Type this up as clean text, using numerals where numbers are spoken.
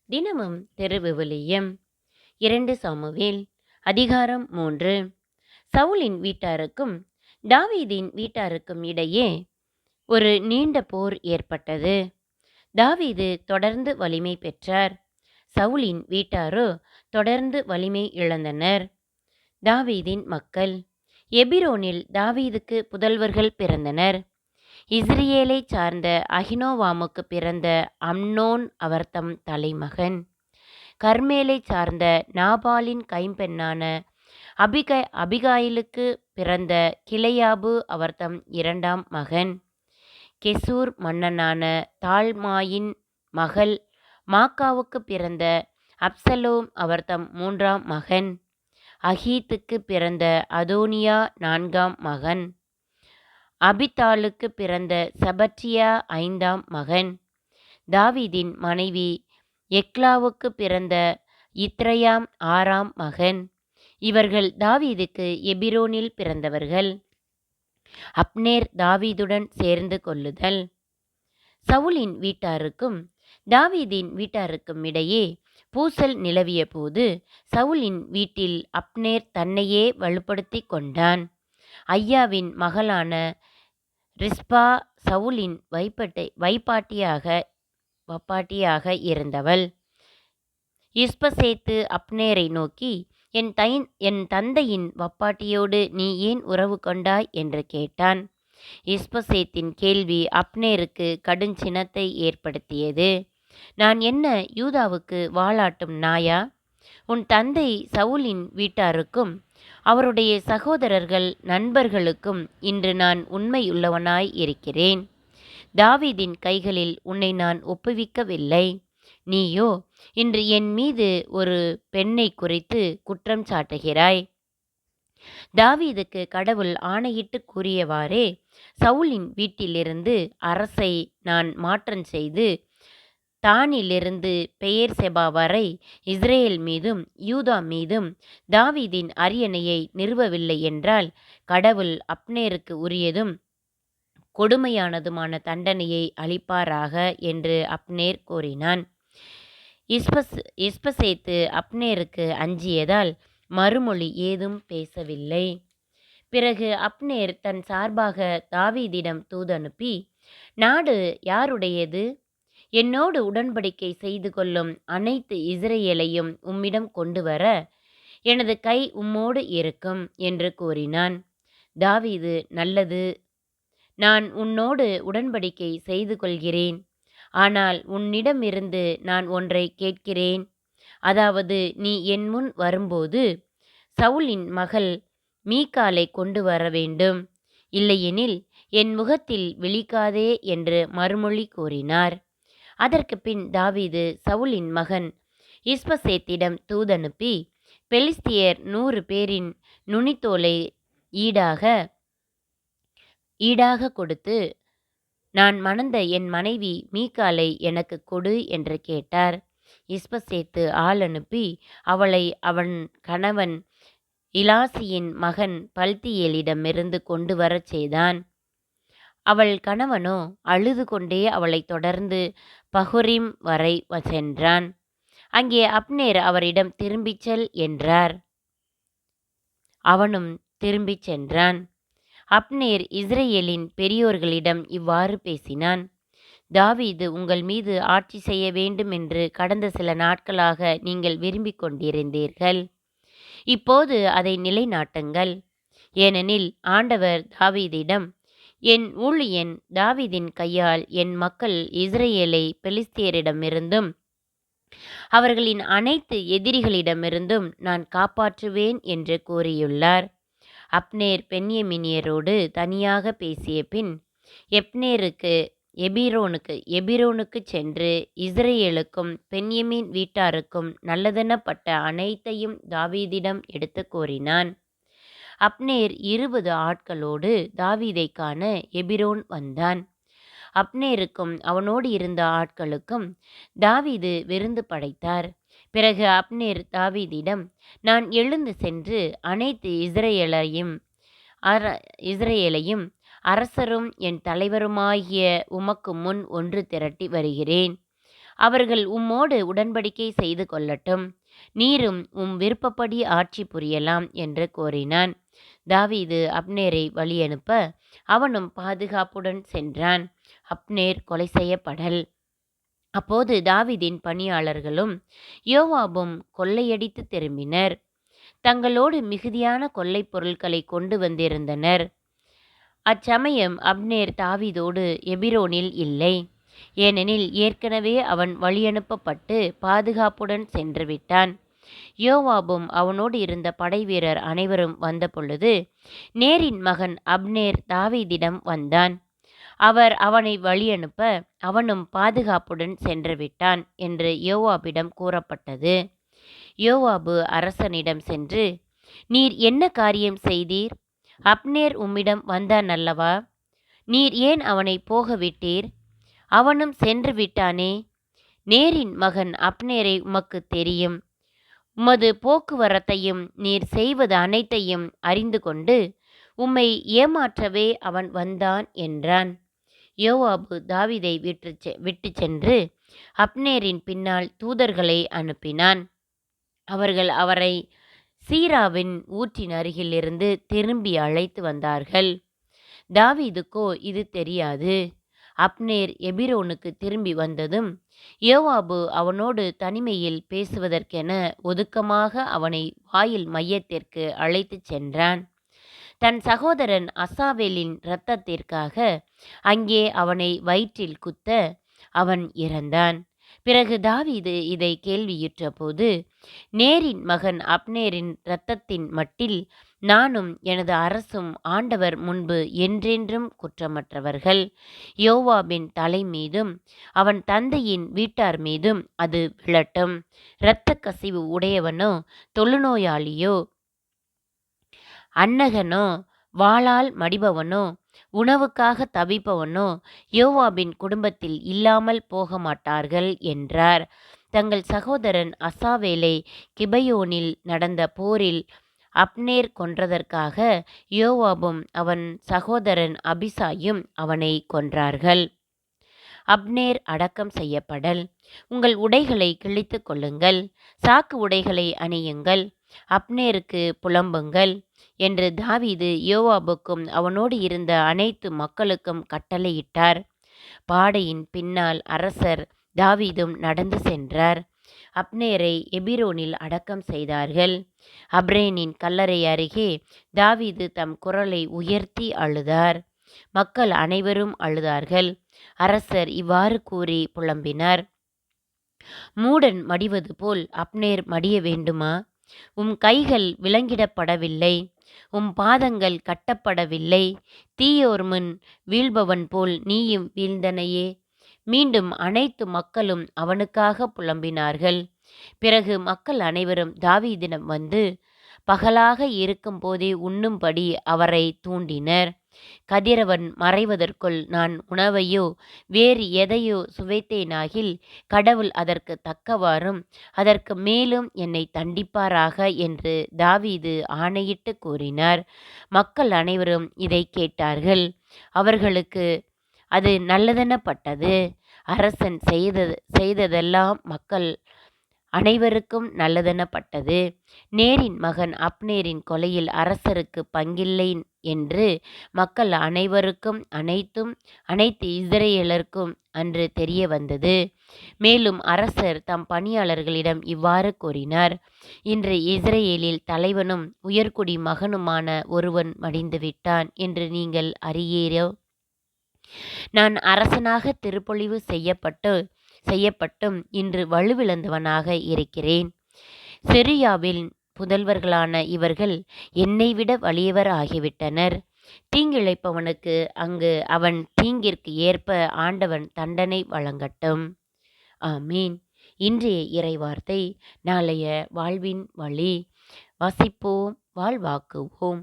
தினமும் திருவிவிலியம் 2 சாமுவேல் அதிகாரம் 3. சவுலின் வீட்டாருக்கும் தாவீதின் வீட்டாருக்கும் இடையே ஒரு நீண்ட போர் ஏற்பட்டது. தாவீது தொடர்ந்து வலிமை பெற்றார். சவுலின் வீட்டாரோ தொடர்ந்து வலிமை இழந்தனர். தாவீதின் மக்கள். எபிரோனில் தாவீதுக்கு புதல்வர்கள் பிறந்தனர். இஸ்ரேலைச் சார்ந்த அகினோவாமுக்கு பிறந்த அம்னோன் அவர்தம் தலைமகன். கர்மேலைச் சார்ந்த நாபாலின் கைம்பெண்ணான அபிகாயிலுக்கு பிறந்த கிளையாபு அவர்தம் இரண்டாம் மகன். கெசூர் மன்னனான தால்மாயின் மகள் மாக்காவுக்கு பிறந்த அப்சலோம் அவர்தம் மூன்றாம் மகன். அகீத்துக்கு பிறந்த அதோனியா நான்காம் மகன். அபித்தாளுக்கு பிறந்த செபட்டியா ஐந்தாம் மகன். தாவீதின் மனைவி எக்லாவுக்கு பிறந்த இத்ரயாம் ஆறாம் மகன். இவர்கள் தாவீதுக்கு எபிரோனில் பிறந்தவர்கள். அப்னேர் தாவீதுடன் சேர்ந்து கொள்ளுதல். சவுலின் வீட்டாருக்கும் தாவீதின் வீட்டாருக்கும் இடையே பூசல் நிலவிய போது சவுலின் வீட்டில் அப்னேர் தன்னையே வலுப்படுத்தி கொண்டான். ஐயாவின் மகளான ரிஸ்பா சவுலின் வப்பாட்டியாக இருந்தவள். இஸ்பசேத்து அப்னேரை நோக்கி, என் தந்தையின் வப்பாட்டியோடு நீ ஏன் உறவு கொண்டாய் என்று கேட்டான். இஸ்பசேத்தின் கேள்வி அப்னேருக்கு கடுஞ்சினத்தை ஏற்படுத்தியது. நான் என்ன யூதாவுக்கு வாளாட்டும் நாயா? உன் தந்தை சவுலின் வீட்டாருக்கும் அவருடைய சகோதரர்கள் நண்பர்களுக்கும் இன்று நான் உண்மையுள்ளவனாய் இருக்கிறேன். தாவீதின் கைகளில் உன்னை நான் ஒப்புவிக்கவில்லை. நீயோ இன்று என் மீது ஒரு பெண்ணை குறித்து குற்றம் சாட்டுகிறாய். தாவீதுக்கு கடவுள் ஆணையிட்டு கூறியவாறே சவுலின் வீட்டிலிருந்து அரசை நான் மாற்றம் செய்து தானிலிருந்து பெயர்செபா வரை இஸ்ரேல் மீதும் யூதா மீதும் தாவீதின் அரியணையை நிறுவவில்லை என்றால் கடவுள் அப்னேருக்கு உரியதும் கொடுமையானதுமான தண்டனையை அளிப்பாராக என்று அப்னேர் கூறினான். இஸ்பசேத்து அப்னேருக்கு அஞ்சியதால் மறுமொழி ஏதும் பேசவில்லை. பிறகு அப்னேர் தன் சார்பாக தாவீதிடம் தூதனுப்பி, நாடு யாருடையது? என்னோடு உடன்படிக்கை செய்து கொள்ளும் அனைத்து இஸ்ரேலையும் உம்மிடம் கொண்டு வர எனது கை உம்மோடு இருக்கும் என்று கூறினான். தாவீது, நல்லது, நான் உன்னோடு உடன்படிக்கை செய்து கொள்கிறேன். ஆனால் உன்னிடமிருந்து நான் ஒன்றை கேட்கிறேன். அதாவது, நீ என் முன் வரும்போது சவுலின் மகள் மீகாலை கொண்டு வர வேண்டும். இல்லையெனில் என் முகத்தில் விழிக்காதே என்று மறுமொழி கூறினார். அதற்கு பின் தாவீது சவுலின் மகன் இஸ்பசேத்திடம் தூதனுப்பி, பெலிஸ்தியர் 100 பேரின் நுனித்தோலை ஈடாக கொடுத்து நான் மணந்த என் மனைவி மீகாலை எனக்கு கொடு என்று கேட்டார். இஸ்பசேத்து ஆள் அனுப்பி அவளை அவன் கணவன் இலாசியின் மகன் பல்தியேலிடமிருந்து கொண்டு வரச் செய்தான். அவள் கணவனோ அழுது கொண்டே அவளை தொடர்ந்து பகுரிம் வரை சென்றான். அங்கே அப்னேர் அவரிடம் திரும்பிச் செல் என்றார். அவனும் திரும்பிச் சென்றான். அப்னேர் இஸ்ரேலின் பெரியோர்களிடம் இவ்வாறு பேசினான். தாவீது உங்கள் மீது ஆட்சி செய்ய வேண்டும் என்று கடந்த சில நாட்களாக நீங்கள் விரும்பிக் கொண்டிருந்தீர்கள். இப்போது அதை நிலைநாட்டுங்கள். ஏனெனில் ஆண்டவர் தாவீதிடம், என் ஊழியன் தாவீதின் கையால் என் மக்கள் இஸ்ரேலை பெலிஸ்தியரிடமிருந்தும் அவர்களின் அனைத்து எதிரிகளிடமிருந்தும் நான் காப்பாற்றுவேன் என்று கூறியுள்ளார். அப்னேர் பென்யமீனியரோடு தனியாக பேசிய பின் எபிரோனுக்கு சென்று இஸ்ரேலுக்கும் பென்யமீன் வீட்டாருக்கும் நல்லதெனப்பட்ட அனைத்தையும் தாவீதிடம் எடுத்து கூறினான். அப்னேர் 20 ஆட்களோடு தாவீதை காண எபிரோன் வந்தான். அப்னேருக்கும் அவனோடு இருந்த ஆட்களுக்கும் தாவீது விருந்து படைத்தார். பிறகு அப்னேர் தாவீதிடம், நான் எழுந்து சென்று அனைத்து இஸ்ரேலையும் அரசரும் என் தலைவருமாகிய உமக்கு முன் ஒன்று திரட்டி வருகிறேன். அவர்கள் உம்மோடு உடன்படிக்கை செய்து கொள்ளட்டும். நீரும் உம் விருப்பப்படி ஆட்சி புரியலாம் என்று கோரினான். தாவீது அப்னேரை வழியனுப்ப அவனும் பாதுகாப்புடன் சென்றான். அப்னேர் கொலை செய்யப்படல். அப்போது தாவீதின் பணியாளர்களும் யோவாபும் கொள்ளையடித்து திரும்பினர். தங்களோடு மிகுதியான கொள்ளைப் பொருட்களை கொண்டு வந்திருந்தனர். அச்சமயம் அப்னேர் தாவீதோடு எபிரோனில் இல்லை. ஏனெனில் ஏற்கனவே அவன் வழியனுப்பப்பட்டு பாதுகாப்புடன் சென்று விட்டான். யோவாபும் அவனோடு இருந்த படைவீரர் அனைவரும் வந்தபொழுது நேரின் மகன் அப்னேர் தாவீதிடம் வந்தான். அவர் அவனை வழியனுப்ப அவனும் பாதுகாப்புடன் சென்று விட்டான் என்று யோவாபிடம் கூறப்பட்டது. யோவாபு அரசனிடம் சென்று, நீர் என்ன காரியம் செய்தீர்? அப்னேர் உம்மிடம் வந்தான் அல்லவா? நீர் ஏன் அவனை போக விட்டீர்? அவனும் சென்று விட்டானே. நேரின் மகன் அப்னேரை உமக்கு தெரியும். உமது போக்குவரத்தையும் நீர் செய்வது அனைத்தையும் அறிந்து கொண்டு உம்மை ஏமாற்றவே அவன் வந்தான் என்றான். யோவாபு தாவீதை விட்டு சென்று அப்னேரின் பின்னால் தூதர்களை அனுப்பினான். அவர்கள் அவரை சீராவின் ஊற்றின் அருகிலிருந்து திரும்பி அழைத்து வந்தார்கள். தாவீதுக்கோ இது தெரியாது. அப்னேர் எபிரோனுக்கு திரும்பி வந்ததும் யோவாபு அவனோடு தனிமையில் பேசுவதற்கென ஒதுக்கமாக அவனை வாயில் மையத்திற்கு அழைத்துச் சென்றான். தன் சகோதரன் அசாவேலின் இரத்தத்திற்காக அங்கே அவனை வயிற்றில் குத்த அவன் இறந்தான். பிறகு தாவீது இதை கேள்வியுற்றபோது, நேரின் மகன் அப்னேரின் இரத்தத்தின் மட்டில் நானும் எனது அரசும் ஆண்டவர் முன்பு என்றென்றும் குற்றமற்றவர்கள். யோவாபின் தலை மீதும் அவன் தந்தையின் வீட்டார் மீதும் அது விழட்டும். இரத்த கசிவு உடையவனோ, தொழுநோயாளியோ, அன்னகனோ, வாளால் மடிபவனோ, உணவுக்காக தவிப்பவனோ யோவாபின் குடும்பத்தில் இல்லாமல் போக மாட்டார்கள் என்றார். தங்கள் சகோதரன் அசாவேலை கிபயோனில் நடந்த போரில் அப்னேர் கொன்றதற்காக யோவாபும் அவன் சகோதரன் அபிசாயும் அவனை கொன்றார்கள். அப்னேர் அடக்கம் செய்யப்படல். உங்கள் உடைகளை கிழித்து கொள்ளுங்கள், சாக்கு உடைகளை அணியுங்கள், அப்னேருக்கு புலம்புங்கள் என்று தாவீது யோவாபுக்கும் அவனோடு இருந்த அனைத்து மக்களுக்கும் கட்டளையிட்டார். பாடையின் பின்னால் அரசர் தாவீதும் நடந்து சென்றார். அப்னேரை எபிரோனில் அடக்கம் செய்தார்கள். அப்ரேனின் கல்லறை அருகே தாவீது தம் குரலை உயர்த்தி அழுதார். மக்கள் அனைவரும் அழுதார்கள். அரசர் இவ்வாறு கூறி புலம்பினார். மூடன் மடிவது போல் அப்னேர் மடிய வேண்டுமா? உம் கைகள் விலங்கிடப்படவில்லை, உம் பாதங்கள் கட்டப்படவில்லை. தீயோர் முன் வீழ்பவன் போல் நீயும் வீழ்ந்தனையே. மீண்டும் அனைத்து மக்களும் அவனுக்காக புலம்பினார்கள். பிறகு மக்கள் அனைவரும் தாவீதிடம் வந்து பகலாக இருக்கும் போதே உண்ணும்படி அவரை தூண்டினர். கதிரவன் மறைவதற்குள் நான் உணவையோ வேறு எதையோ சுவைத்தேனாகில் கடவுள் அதற்கு தக்கவாறும் அதற்கு மேலும் என்னை தண்டிப்பாராக என்று தாவீது ஆணையிட்டு கூறினார். மக்கள் அனைவரும் இதை கேட்டார்கள். அவர்களுக்கு அது நல்லதெனப்பட்டது. அரசன் செய்ததெல்லாம் மக்கள் அனைவருக்கும் நல்லதெனப்பட்டது. நேரின் மகன் அப்னேரின் கொலையில் அரசருக்கு பங்கில்லை என்று மக்கள் அனைவருக்கும் அனைத்து இஸ்ரேலருக்கும் அன்று தெரிய வந்தது. மேலும் அரசர் தம் பணியாளர்களிடம் இவ்வாறு கூறினார். இன்று இஸ்ரேலில் தலைவனும் உயர்குடி மகனுமான ஒருவன் மடிந்துவிட்டான் என்று நீங்கள் அறியீரோ? நான் அரசனாக திருப்பொழிவு செய்யப்பட்டும் இன்று வலுவிழந்தவனாக இருக்கிறேன். செருயாவின் புதல்வர்களான இவர்கள் என்னை விட வலியவர் ஆகிவிட்டனர். தீங்கிழைப்பவனுக்கு அங்கு அவன் தீங்கிற்கு ஏற்ப ஆண்டவன் தண்டனை வழங்கட்டும். ஆமீன். இன்றைய இறைவார்த்தை. நாளைய வாழ்வின் வழி. வாசிப்போம், வாழ்வாக்குவோம்.